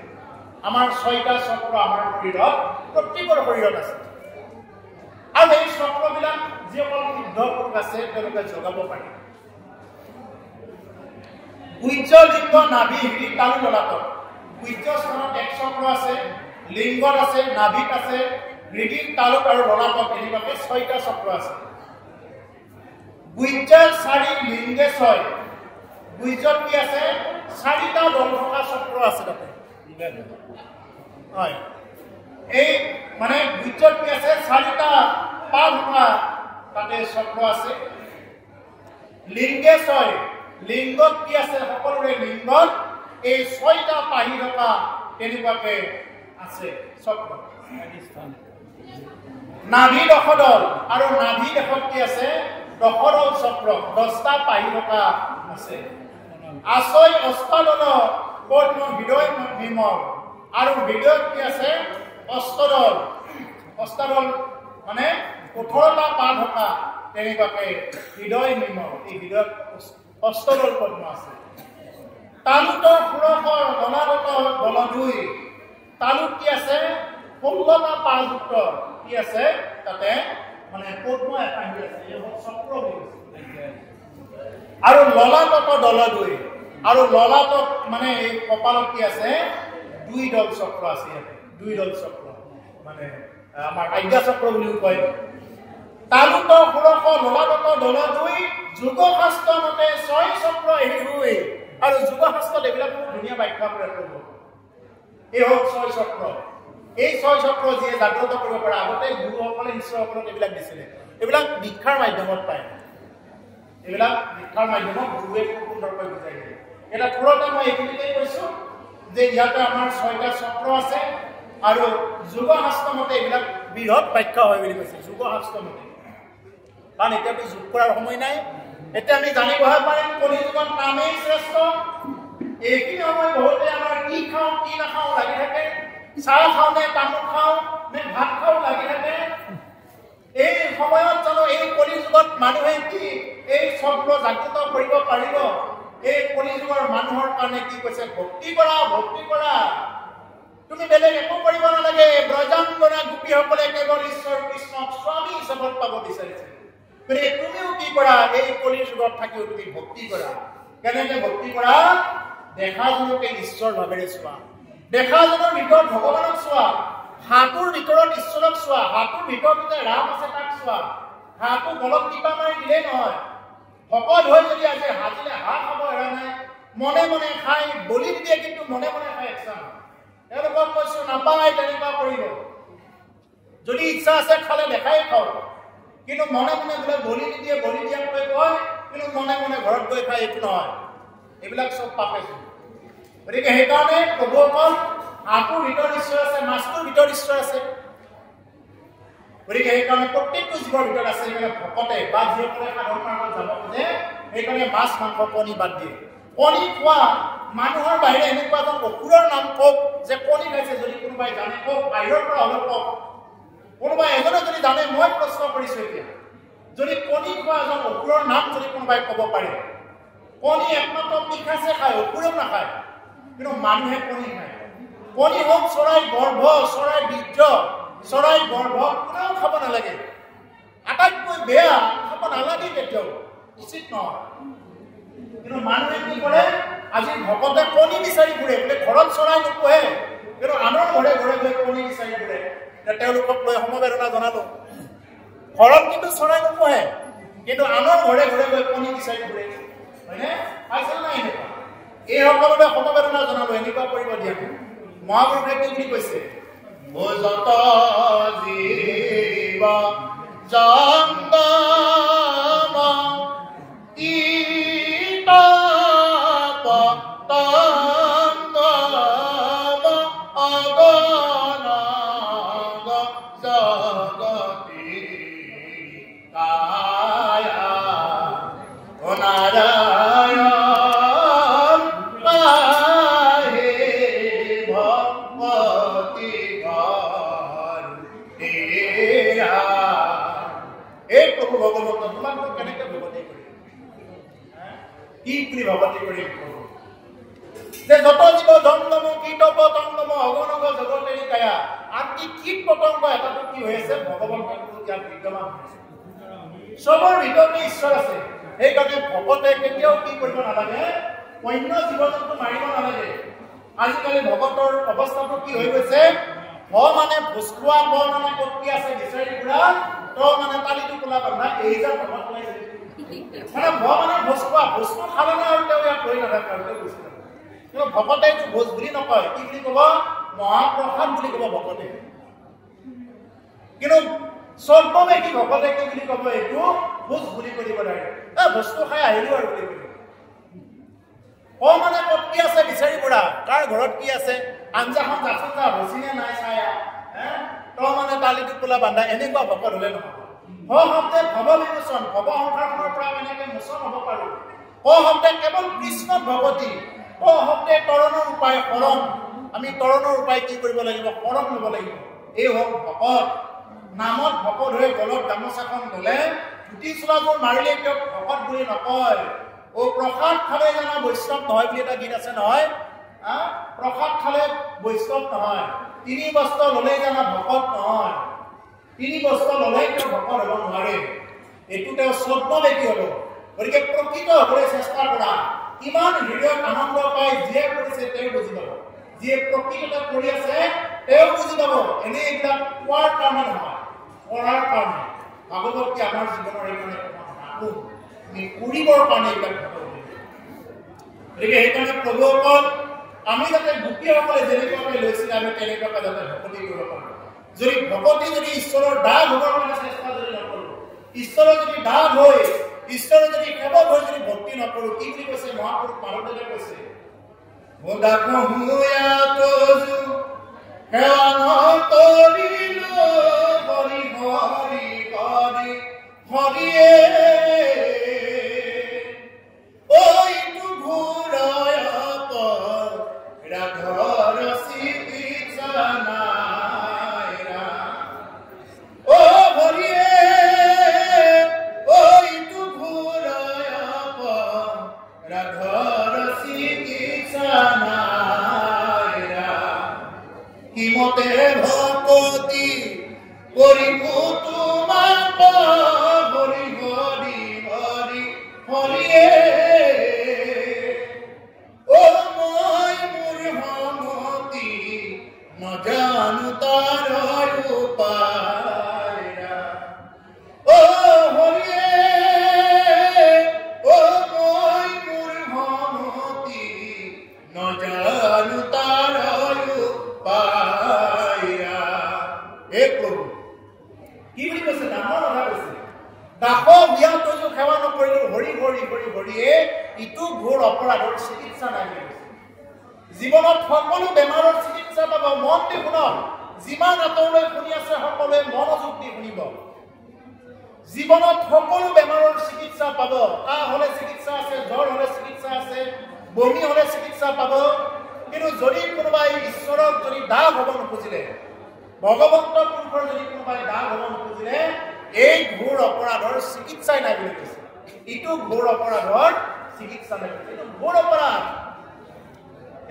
আমাৰ ছয়টা চক্ৰ আমাৰ শৰীৰত প্ৰত্যেকৰ শৰীৰত আছে আৰু এই চক্ৰবিলাক যিসকল শুদ্ধ পুৰুষ আছে তেওঁলোকে জগাব পাৰে গুজ্জ লিংগ নাভি তালু ললাটত গুজ্জ স্থানত এক চক্ৰ আছে লিংগত আছে নাভিত আছে হৃদিৰ তালুক আৰু ললাটত এনেকুৱাকে ছয়টা চক্ৰ আছে গুজ্জৰ ৪ লিংগে ৬ গুজ্জত কি আছে ৪টা দল থকা চক্ৰ আছে তাতে হয় এই মানে গুজ্জত কি আছে ৪টা পাল থকা তাতে চক্ৰ আছে লিংগে ৬ লিংগত কি আছে সকলোৰে লিংগত এই ৬টা পাহি থকা তেনেকুৱাকে আছে চক্ৰ নাভি দশদল আৰু নাভি দেশত কি আছে দশদল চক্ৰ ১০টা পাহি থকা আছে আছয় অষ্টাদল পদ্ম হৃদয় ভীমৰ আৰু হৃদয়ত কি আছে অষ্টদল অষ্টাদল মানে 18টা পাৰ থকা তেনেকুৱাকে হৃদয় ভীমৰ এই হৃদয়ত অষ্টদল পদ্ম আছে তালুত সুৰসৰ অনাগত দল দুই তালুত কি আছে 16টা পাৰযুক্ত কি আছে তাতে মানে পদ্ম এটা আছে এই চক্ৰ আৰু ললাটক দল দুই আৰু ললাটক মানে এই কপালত কি আছে দুই দল চক্ৰ আছে দুই দল চক্ৰ মানে আমাৰ আজ্ঞা চক্ৰ বুলি কয় তালুত সুৰস ললাটক দল দুই যোগ শাস্ত্ৰ মতে 6 চক্ৰ এই দুই আৰু যোগ শাস্ত্ৰত এইবিলাক ধুনীয়া ব্যাখ্যা কৰে কৰিব এই হওক 6 চক্ৰ এই 6 চক্ৰ যিয়ে জাগ্ৰত কৰিব পাৰে আগতে গুৰুসকলে ঈশ্বৰসকলক এইবিলাক দিছিলে এইবিলাক দীক্ষাৰ মাধ্যমত পায় এইবিলাক দীক্ষাৰ মাধ্যমত গুৰুৱে সুন্দৰকৈ বুজাই দিয়ে এটা থোৰতে মই এইখিনিতে কৈছো যে ইয়াতে আমাৰ 6টা চক্ৰ আছে আৰু যোগ শাস্ত্ৰ মতে এইবিলাক বৃহৎ ব্যাখ্যা হয় বুলি কৈছে যোগ শাস্ত্ৰ মতে কাৰণ এতিয়াতো যোগ কৰাৰ সময় নাই এতিয়া আমি জানিবহে পাৰিম কলিযুগত নামেই শ্ৰেষ্ঠ এইখিনি সময় বহুতে আমাৰ কি খাওঁ কি নাখাওঁ লাগি থাকে চাহ খাওঁ নে তামোল খাওঁ নে ভাত খাওঁ লাগি থাকে এই সময়ত জানো এই কলিযুগত মানুহে কি এই চক্ৰ জাগ্ৰত কৰিব পাৰিব এই কলিযুগৰ মানুহৰ কাৰণে কি কৈছে ভক্তি কৰা তুমি বেলেগ একো কৰিব নালাগে ব্ৰজাংগনা গোপীসকলে কেৱল ঈশ্বৰ কৃষ্ণক স্বামী হিচাপত পাব বিচাৰিছে গতিকে তুমিও কি কৰা এই কলিযুগত থাকিও তুমি ভক্তি কৰা কেনেকে ভক্তি কৰা দেখাজনকে ঈশ্বৰ ভাৱেৰে চোৱা দেখাজনৰ ভিতৰত ভগৱানক চোৱা হাতুৰ ভিতৰত ঈশ্বৰক চোৱা হাতুৰ ভিতৰতে ৰাম আছে তাক চোৱা হাতু গলত টিপা মাৰি দিলেই নহয় ভকত হৈ যদি আজি হাতিলে হাত খাব এৰা নাই মনে মনে খাই বলি দিয়ে কিন্তু মনে মনে খাই একচাম তেওঁলোকক কৈছো নাপায় তেনেকুৱা কৰিব যদি ইচ্ছা আছে খালে দেখাই খাওক কিন্তু মনে মনে বোলে বলি দিয়ে বলি দিয়াকৈ কয় কিন্তু মনে মনে ঘৰত গৈ খাই এইটো নহয় এইবিলাক চব পাপেছো গতিকে সেইকাৰণে প্ৰভুসকল হাতুৰ ভিতৰত ঈশ্বৰ আছে মাছটোৰ ভিতৰত ঈশ্বৰ আছে গতিকে সেইকাৰণে প্ৰত্যেকটো জীৱৰ ভিতৰত আছে এইবিলাক ভকতে বা যিসকলে সাধন মাৰ্গত যাব খোজে সেইকাৰণে মাছ মাংস কণী বাদ দিয়ে কণী খোৱা মানুহৰ বাহিৰে এনেকুৱা এজন অসুৰৰ নাম কওক যে কণী খাইছে যদি কোনোবাই জানে কওক বাহিৰৰ পৰা অলপ কওক কোনোবাই এজনে যদি জানে মই প্ৰশ্ন কৰিছো এতিয়া যদি কণী খোৱা এজন অসুৰৰ নাম যদি কোনোবাই ক'ব পাৰে কণী একমাত্ৰ পিখাছে খায় অসুৰেও নাখায় কিন্তু মানুহে কণী খায় কণী হওক চৰাই গৰ্ভ চৰাই বীৰ্য চৰাই গৰ্ভ কোনেও খাব নালাগে আটাইতকৈ বেয়া খাব নালাগে কেতিয়াও উচিত নহয় কিন্তু মানুহে কি কৰে আজি ভকতে কণী বিচাৰি ফুৰে বোলে ঘৰত চৰাই নোপোহে কিন্তু আনৰ ঘৰে ঘৰে গৈ কণী বিচাৰি ফুৰে তেওঁলোকক লৈ সমবেদনা জনালো ঘৰত কিন্তু চৰাই নোপোহে কিন্তু আনৰ ঘৰে ঘৰে গৈ কণী বিচাৰি ফুৰে হয়নে পাইছিল নাই এনেকুৱা এই সকলোৰে সমবেদনা জনালো এনেকুৱা কৰিব দিয়া মহাপুৰুষে কি বুলি কৈছে যত জীৱ জংগম ইতাপ তংগম অগণগ জগতি কায়া নাৰায়ণ পাহে ভগৱতী এই প্ৰভু ভগৱন্ত তোমাক কেনেকে ভগৱতী কৰিম কি বুলি ভগৱতী কৰিম যে যত জীৱ জংগম কীটপ তংগম অগণগ জগতেৰি কায়া আনকি কীট পতংগ এটাটো কি হৈ আছে ভগৱন্তৰ ইয়াত বিদ্যমান হৈছে চবৰ ভিতৰতে ঈশ্বৰ আছে সেইকাৰণে ভকতে কেতিয়াও কি কৰিব নালাগে অন্য জীৱ জন্তু মাৰিব নালাগে আজিকালি ভকতৰ অৱস্থাটো কি হৈ গৈছে ভ মানে ভোজখোৱা ব মানে কত কি আছে বিচাৰি ফুৰা ত মানে তালিটো কোলা বান্ধা এই যে ভকত ওলাইছে মানে ভ মানে ভোজখোৱা ভোজটো খালে না আৰু তেওঁ ইয়াত ৰৈ নাথাকে আৰু তেওঁ গুচি থাকে কিন্তু ভকতে এইটো ভোজ বুলি নকয় কি বুলি ক'ব মহাপ্ৰসাদ বুলি ক'ব ভকতে কিন্তু সৰ্বমে কি ভকতে কি বুলি ক'ব এইটো ভোজ বুলি কৰিব লাগে বস্তু খাই আহিলো আৰু বুলি ক'ব মানে কত কি আছে বিচাৰি ফুৰা তাৰ ঘৰত কি আছে আঞ্জাখন যাচোন যা হৈছিনে নাই চায়া ত মানে তালিটো কোলা বান্ধা এনেকুৱা ভকত হলে নহব ভ শব্দে ভৱ বিমোচন ভৱ সংসাৰখনৰ পৰা কেনেকে মোচন হ'ব পাৰো ক শব্দে কেৱল কৃষ্ণ ভগৱতী, ক শব্দে তৰণৰ উপায় শৰণ। আমি তৰণৰ উপায় কি কৰিব লাগিব? শৰণ ল'ব লাগিব। এই হ'ল ভকত। নামত ভকত হৈ গলত গামোচাখন ল'লে ধুতি চোলাযোৰ মাৰিলে তেওঁক ভকত বুলি নকয়। অ প্ৰসাদ খালে জানা বৈষ্ণৱ নহয় বুলি এটা গীত আছে নহয়। প্ৰসাদ খালে বৈষ্ণৱ নহয়। 3 বস্ত্ৰ ল'লেই জানা ভকত নহয়। 3 বস্ত্ৰ ল'লেই তেওঁ ভকত হ'ব নোৱাৰে। এইটো তেওঁ স্বপ্ন ব্যক্তি হ'ব। গতিকে প্ৰকৃত হ'বলৈ চেষ্টা কৰা। কিমান হৃদয়ত আনন্দ পায় যিয়ে কৰিছে তেওঁ বুজি পাব। যিয়ে প্ৰকৃততে কৰি আছে তেওঁ বুজি পাব। এনে এইবিলাক কোৱাৰ কাৰণে নহয়, কৰাৰ কাৰণে। ভাগৱত কি আমাৰ জীৱনৰ এইকাৰণে নাকো আমি কৰিবৰ কাৰণে এইবিলাক গতিকে সেইকাৰণে প্ৰভুসকল আমি যাতে গোপীসকলে যেনেকুৱাকৈ লৈছিলে আমি তেনেকুৱাকৈ যাতে ভকতি কৰিব পাৰোঁ। যদি ভকতি যদি ঈশ্বৰৰ দাগ হ'বৰ কাৰণে চেষ্টা যদি নকৰোঁ, ঈশ্বৰৰ যদি দাগ হৈ ঈশ্বৰৰ যদি সেৱক হৈ যদি ভক্তি নকৰোঁ, কি বুলি কৈছে মহাপুৰুষ মাধৱদেৱে কৈছে জীৱনত সকলো বেমাৰৰ চিকিৎসা পাব। মন দি শুনক, যিমান আঁতৰলৈ শুনি আছে সকলোৱে মনোযোগ দি শুনিব। জীৱনত সকলো বেমাৰৰ চিকিৎসা পাব। কাহ হ'লে চিকিৎসা আছে, জ্বৰ হ'লে চিকিৎসা আছে, বমি হ'লে চিকিৎসা পাব। কিন্তু যদি কোনোবাই ঈশ্বৰক যদি দাগ হ'ব নোখোজিলে, ভগৱন্ত পুৰুষৰ যদি কোনোবাই দাগ হ'ব নোখোজিলে, এই ঘোৰ অপৰাধৰ চিকিৎসাই নাই বুলি কৈছে। ইটো ঘোৰ অপৰাধৰ চিকিৎসা নাই, এইটো ঘোৰ অপৰাধ।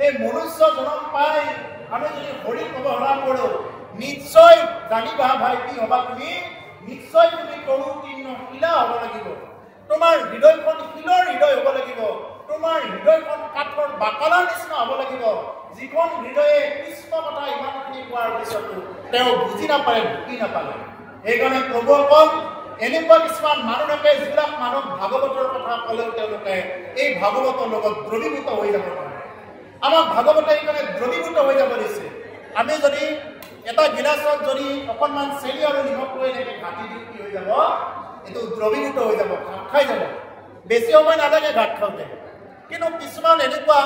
এই মনুষ্য জনম পাই আমি যদি হৰিক অৱহেলা কৰোঁ, নিশ্চয় জানিবা ভাই কি হবা তুমি, নিশ্চয় তুমি তৰুতীৰ্ণ শিলা হ'ব লাগিব। তোমাৰ হৃদয়খন শিলৰ হৃদয় হ'ব লাগিব। তোমাৰ হৃদয়খন কাঠৰ বাকলাৰ নিচিনা হ'ব লাগিব। যিখন হৃদয়ে কৃষ্ণ কথা ইমানখিনি কোৱাৰ পিছতো তেওঁ বুজি নাপালে, ঢুকি নাপালে। সেইকাৰণে প্ৰভুসকল এনেকুৱা কিছুমান মানুহ থাকে যিবিলাক মানুহ ভাগৱতৰ কথা ক'লেও তেওঁলোকে এই ভাগৱতৰ লগত দ্ৰৱীভূত হৈ যাব পাৰে। আমাক ভাগৱতে এইকাৰণে দ্ৰৱীভূত হৈ যাব দিছে। আমি যদি এটা গিলাচত যদি অকণমান চেনি আৰু নিমখ লৈ এনেকৈ ঘাটি দি কি হৈ যাব, এইটো দ্ৰৱীভূত হৈ যাব, ঘাট খাই যাব। বেছি সময় নালাগে ঘাট খাওঁতে। কিন্তু কিছুমান এনেকুৱা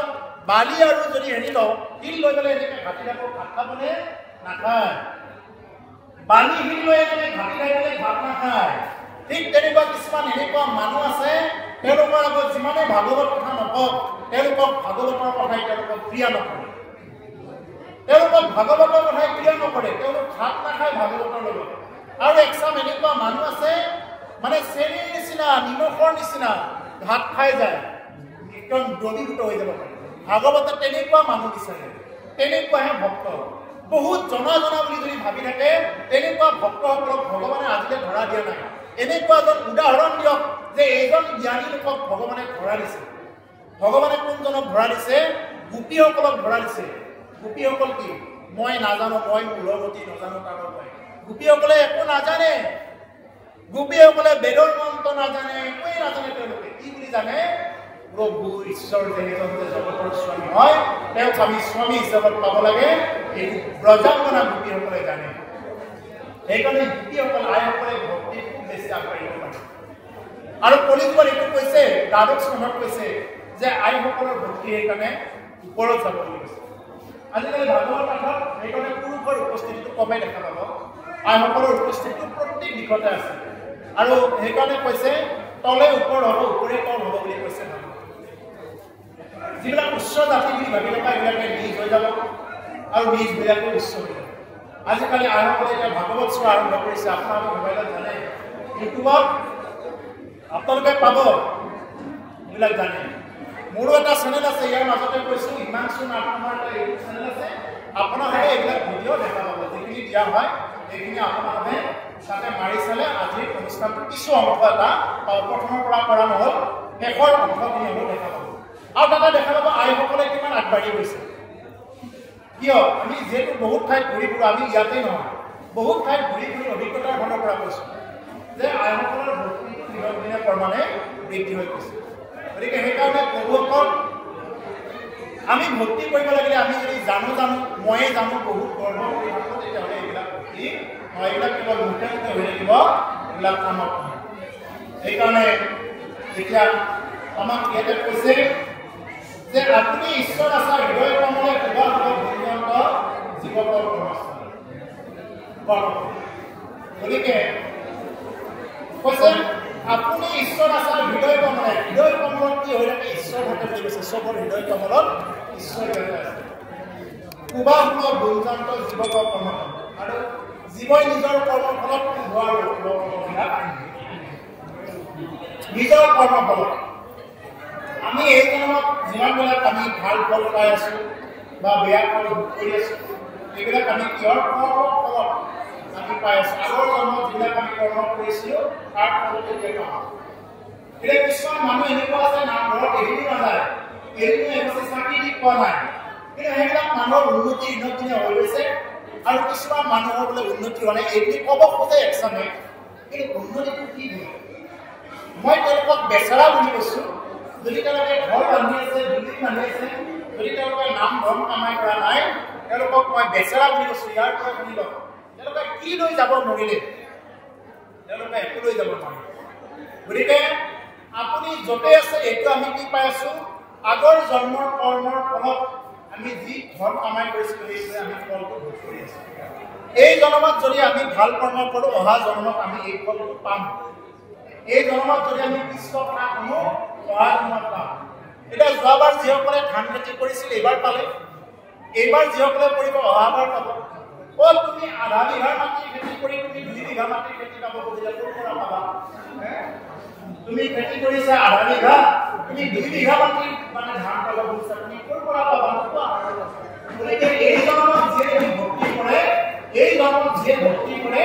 বালি আৰু যদি হেৰি লওঁ, শিল লৈ পেলাই এনেকৈ ঘাটি থাকোঁ, ঘাট খাবলৈ নাখায়। বালি শিল লৈ এনেকৈ ঘাটি থাকিলে ভাত নাখায়। ঠিক তেনেকুৱা কিছুমান এনেকুৱা মানুহ আছে, তেওঁলোকৰ আগত যিমানে ভাগৱত কথা নকওক, তেওঁলোকক ভাগৱতৰ কথাই তেওঁলোকক ক্ৰিয়া নকৰে। তেওঁলোকক ভাগৱতৰ কথাই ক্ৰিয়া নকৰে, তেওঁলোক ভাত নাখায় ভাগৱতৰ লগত। আৰু একচাম এনেকুৱা মানুহ আছে, মানে চেনিৰ নিচিনা, নিমখৰ নিচিনা ভাত খাই যায়, একদম দ্ৰৱীভূত হৈ যাব পাৰে। ভাগৱতে তেনেকুৱা মানুহ বিচাৰে, তেনেকুৱাহে ভক্ত। বহুত জনা বুলি যদি ভাবি থাকে, তেনেকুৱা ভক্তসকলক ভগৱানে আজিলৈ ধৰা দিয়া নাই। এনেকুৱা এজন উদাহৰণ দিয়ক যে এইজন জ্ঞানী লোকক ভগৱানে ধৰা দিছে। ভগৱানে কোনজনক ধৰা দিছে? গোপীসকলক ধৰা দিছে। গোপীসকল কি? মই নাজানো, মই মূলগতি নাজানো তাৰ মই। গোপীসকলে একো নাজানে। গোপীসকলে বেদৰ মন্ত্ৰ নাজানে, একোৱেই নাজানে। তেওঁলোকে কি বুলি জানে? প্ৰভু ঈশ্বৰ যেনেজন জগতৰ স্বামী হয়, তেওঁক আমি স্বামী হিচাপত পাব লাগে, এইটো ব্ৰজাংগনা গোপীসকলে জানে। সেইকাৰণে গোপীসকল আইসকলে ভক্তি খুব বেছি আগবাঢ়িব পাৰে। আৰু কলিযুগত এইটো কৈছে, দ্বাদশ স্কন্ধত কৈছে যে আইসকলৰ ভক্তি সেইকাৰণে ওপৰত যাব বুলি কৈছে। আজিকালি ভাগৱত পাঠত সেইকাৰণে পুৰুষৰ উপস্থিতিটো কমেই দেখা পাব। আইসকলৰ উপস্থিতিটো প্ৰত্যেক দিশতে আছে। আৰু সেইকাৰণে কৈছে তলে ওপৰ হ'ব, ওপৰে তল হ'ব বুলি কৈছে ভাগৱত। যিবিলাক উচ্চ জাতি বুলি ভাবি থকা এইবিলাকে নিজ হৈ যাব আৰু নিজবিলাকে উচ্চ হৈ যাব। আজিকালি আইসকলে এতিয়া ভাগৱত চোৱা আৰম্ভ কৰিছে। আপোনালোকে মোবাইলত জানে, ইউটিউবত আপোনালোকে পাব, এইবিলাক জানে। মোৰো এটা চেনেল আছে, ইয়াৰ মাজতে কৈছোঁ হিমাংশু নাথৰ এটা ইউটিউব চেনেল আছে। আপোনালোকে এইবিলাক ভিডিঅ' দেখা পাব, যিখিনি দিয়া হয় সেইখিনি আপোনালোকে তাতে মাৰি চালে আজিৰ অনুষ্ঠানটো কিছু অংশ এটা প্ৰথমৰ পৰা কৰা নহ'ল, শেষৰ অংশখিনি হ'লেও দেখা পাব। আৰু তাতে দেখা পাব আইসকলে কিমান আগবাঢ়ি গৈছে। কিয়? আমি যিহেতু বহুত ঠাইত ঘূৰি ফুৰোঁ, আমি ইয়াতেই নহয়, বহুত ঠাইত ঘূৰি ফুৰি অভিজ্ঞতাৰ ফালৰ পৰা কৈছোঁ যে আইসকলৰ ভক্তিটো দিনক দিনে ক্ৰমানে বৃদ্ধি হৈ গৈছে। গতিকে সেইকাৰণে প্ৰভুসকল আমি ভক্তি কৰিব লাগিলে আমি যদি জানো ময়ে জানো বহুত গৰ্ব কৰি থাকোঁ, তেতিয়াহ'লে এইবিলাক ভক্তি নহয়, এইবিলাক কেৱল মুখে মুখে হৈ থাকিব, এইবিলাক কামত নহয়। সেইকাৰণে এতিয়া আমাক ইয়াতে কৈছে যে আপুনি ঈশ্বৰ আছা হৃদয় কমলে কিবা পৰ্যন্ত জীৱকৰ গতিকে কৈছে আপুনি ঈশ্বৰ আছা হৃদয় কমলে। হৃদয় কমলত কি হৈ থাকে? ঈশ্বৰ থাকে বুলি কৈছে। চবৰ হৃদয় কমলত ঈশ্বৰ আছে। কুবা সময় গুঞ্জন্ত জীৱকৰ কৰ্ম আৰু জীৱই নিজৰ কৰ্মফলত হোৱাৰ নিজৰ কৰ্মফলত আমি এই জন্মত যিমানবিলাক আমি ভাল ফল পাই আছোঁ বা বেয়া ফল ভোগ কৰি আছোঁ, এইবিলাক আমি কিহৰ ফলত আমি পাই আছোঁ? আগৰ জন্মত যিবিলাক আমি কৰ্ম কৰিছিলোঁ তাৰ ফলত এতিয়া পাওঁ। এতিয়া কিছুমান মানুহ এনেকুৱা আছে নামঘৰত এদিনো নাযায়, এদিনো এগছি চাকি দি পোৱা নাই, কিন্তু সেইবিলাক মানুহৰ উন্নতি দিনক দিনে হৈ গৈছে। আৰু কিছুমান মানুহৰ বোলে উন্নতি হোৱা নাই, এইখিনি ক'ব খোজে একচামে, কিন্তু উন্নতিটো কি হয়? মই তেওঁলোকক বেচেৰা বুলি কৈছোঁ। যদি তেওঁলোকে ঘৰ বান্ধি আছে, বিল্ডিং বান্ধি আছে, যদি তেওঁলোকে নাম ধৰ্ম কামাই কৰা নাই, তেওঁলোকক মই বেচেৰা বুলি কৈছোঁ। ইয়াৰ পৰা শুনি লওক, তেওঁলোকে কি লৈ যাব নোৱাৰিলে? তেওঁলোকে একো লৈ যাব নোৱাৰিলে। গতিকে আপুনি য'তে আছে এইটো আমি কি পাই আছোঁ? আগৰ জন্মৰ কৰ্মৰ ফলত আমি যি ধৰ্ম কামাই কৰিছিলোঁ সেইটোৱে আমি ফলটো ভোগ কৰি আছোঁ। এই জন্মত যদি আমি ভাল কৰ্ম কৰোঁ, অহা জন্মত আমি এই ফলটো পাম। এই জন্মত যদি আমি কৃষ্ণ কথা শুনো, অহা জন্মত পাম। এতিয়া যোৱাবাৰ যিসকলে ধান খেতি কৰিছিল এইবাৰ পালে, এইবাৰ যিসকলে কৰিব অহাবাৰ পাব। তুমি আধা বিঘাৰ মাটি খেতি কৰি তুমি 2 বিঘা মাটিৰ খেতি পাব খুজিলে ক'ৰ পৰা পাবা? তুমি খেতি কৰিছা আধা বিঘা, তুমি 2 বিঘা মাটি মানে ধান পাব খুজিছা, তুমি ক'ৰ পৰা পাবা? গতিকে এই জন্মত যিয়ে ভক্তি কৰে, এই জন্মত যিয়ে ভক্তি কৰে,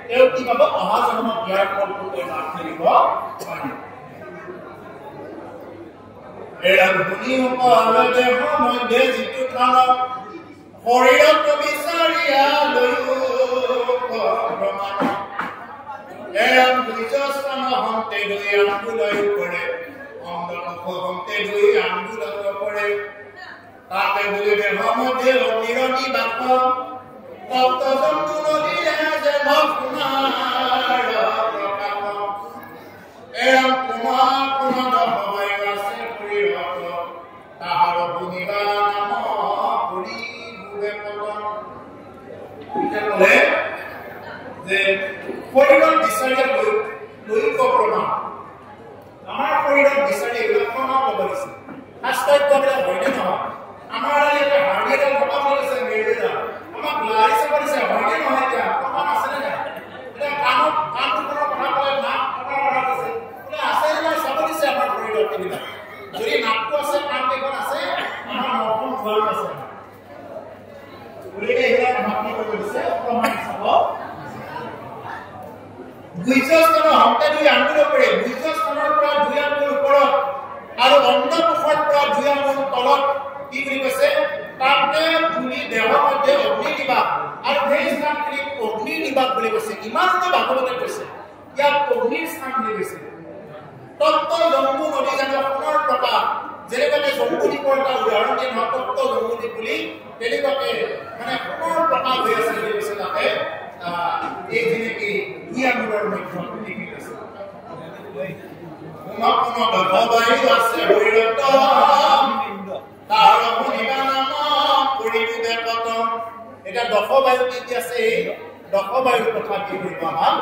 তেওঁ কি পাব? অহা জন্মত ইয়াৰ ফলটো তেওঁ লাভ কৰিব পাৰে। এয়া ভূমিসকলে দেহৰ মধ্যে যিটো কালত শৰীৰত বিচাৰিয়া লৈও প্ৰমাণ এয়া বুজস্থান হন্তে 2 আঙ্গুলয় কৰে, অন্ধমুখ হন্তে 2 আঙ্গুলত কৰে। তাতে বুলি দেহৰ মধ্যে অতিৰণি বাস তপ্ত জন্তু নদীৰে যেন সোণাৰ প্ৰকাশ। এয়া কুমাৰ সময় আছে শৰীৰত তাহাৰ ভূমিকা নাম কৰি ভোগে পতন। যে শৰীৰত বিচাৰিয়া লৈক প্ৰমাণ, আমাৰ শৰীৰত বিচাৰি এইবিলাক প্ৰমাণ ল'ব দিছে। শাস্ত্ৰবিলাক হয়নে নহয়? আমাৰ ইয়াতে হাৰ্ডিডাল থকা কৰিছে, মেৰুডাল আমাক লাৰিছে কৰিছে, হয়নে নহয়? এতিয়া প্ৰমাণ আছেনে নাই? এতিয়া কাণটোৰ কথা ক'লে নাক কটাৰ কথা কৈছে, বোলে আছে নাই চাব দিছে আমাৰ শৰীৰত এইবিলাক। যদি নাকটো আছে, কাণ কেইখন আছে, আমাৰ নখন ঘৰ আছে। গতিকে এইবিলাক আমাক কি কৰিব দিছে? প্ৰমাণ চাব। গুহ্যস্থানৰ হন্তে 2 আঙ্গুল কৰে, গুহ্যস্থানৰ পৰা 2 আঙ্গুল ওপৰত আৰু অন্নকোষৰ পৰা 2 আঙ্গুল তলত কি বুলি কৈছে? তাতে ভূমি দেহৰ মধ্যে অগ্নি নিবাস, আৰু সেই স্থানখিনিক অগ্নি নিবাস বুলি কৈছে। ইমানটো ভাগৱতে কৈছে, ইয়াত অগ্নিৰ স্থান বুলি কৈছে। তপ্ত জম্বু নদী যেন সোণৰ প্ৰকাশ, যেনেকৈ জম্বুদ্বীপৰ এটা উদাহৰণ দিয়ে নহয়, তপ্ত জম্বুদ্বীপ বুলি, তেনেকুৱাকে মানে সোণৰ প্ৰকাশ হৈ আছে বুলি কৈছে। তাতে এই যেনেকৈ 2 আঙ্গুলৰ মধ্যত লিখি আছে। আছে শৰীৰত তাৰ ভূমিকা নাম কৰি ভোগে পতন। এতিয়া দশবায়ু কি আছে? দশবায়ুৰ কথা কি কৰিব আমাক